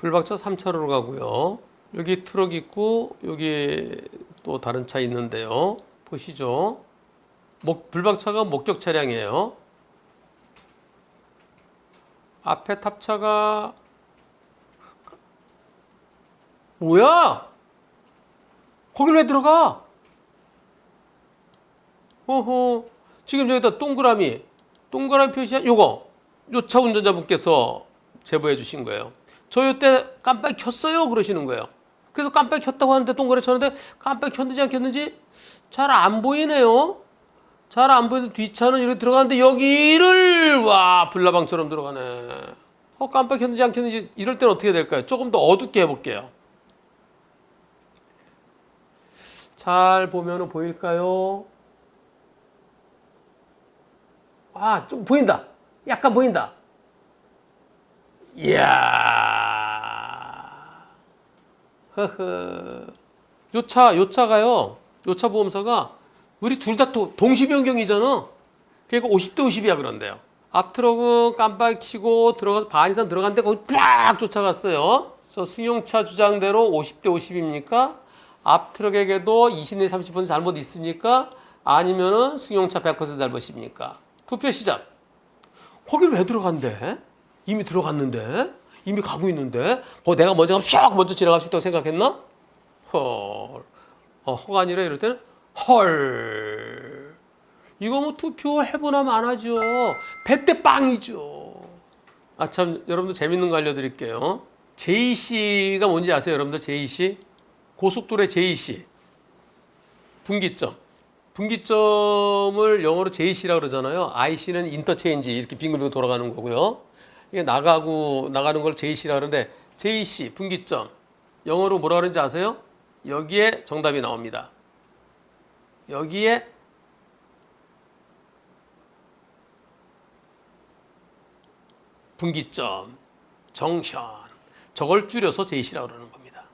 불박차 3차로로 가고요. 여기 트럭 있고 여기 또 다른 차 있는데요. 보시죠. 불박차가 목격 차량이에요. 앞에 탑차가 뭐야? 거길 왜 들어가? 어허. 지금 여기다 동그라미 표시한 요거 요 차 운전자분께서 제보해 주신 거예요. 저 요때 깜빡이 켰어요 그러시는 거예요. 그래서 깜빡이 켰다고 하는데 동그라미 쳤는데 깜빡이 켰는지 안 켰는지 잘 안 보이네요. 잘 안 보이는데 뒷차는 이렇게 들어가는데 여기를 와 불나방처럼 들어가네. 깜빡이 켰는지 안 켰는지 이럴 때는 어떻게 될까요? 조금 더 어둡게 해볼게요. 잘 보면은 보일까요? 좀 보인다. 약간 보인다. 이야. 허허. 요 차가요. 요 차 보험사가 우리 둘 다 동시 변경이잖아. 그러니까 50대 50이야 그런데요. 앞 트럭은 깜빡이 켜고 들어가서 반 이상 들어갔는데 거기 빡 쫓아갔어요. 그래서 승용차 주장대로 50대 50입니까? 앞 트럭에게도 20 내지 30% 잘못 있습니까? 아니면은 승용차 100% 잘못입니까? 투표 시작. 거길 왜 들어간대? 이미 들어갔는데? 이미 가고 있는데? 내가 먼저 가면 샥 먼저 지나갈 수 있다고 생각했나? 헐. 허가 아니라 이럴 때는 헐. 이거 뭐 투표 해보나면 안 하죠. 100대 빵이죠. 참, 여러분들 재밌는 거 알려드릴게요. JC가 뭔지 아세요? 여러분들 JC? 고속도로의 JC. 분기점. 분기점을 영어로 JC라고 그러잖아요. IC는 인터체인지 이렇게 빙글빙글 돌아가는 거고요. 이게 나가는 걸 JC라고 그러는데 JC 분기점 영어로 뭐라 그러는지 아세요? 여기에 정답이 나옵니다. 여기에 분기점, 정션 저걸 줄여서 JC라고 그러는 겁니다.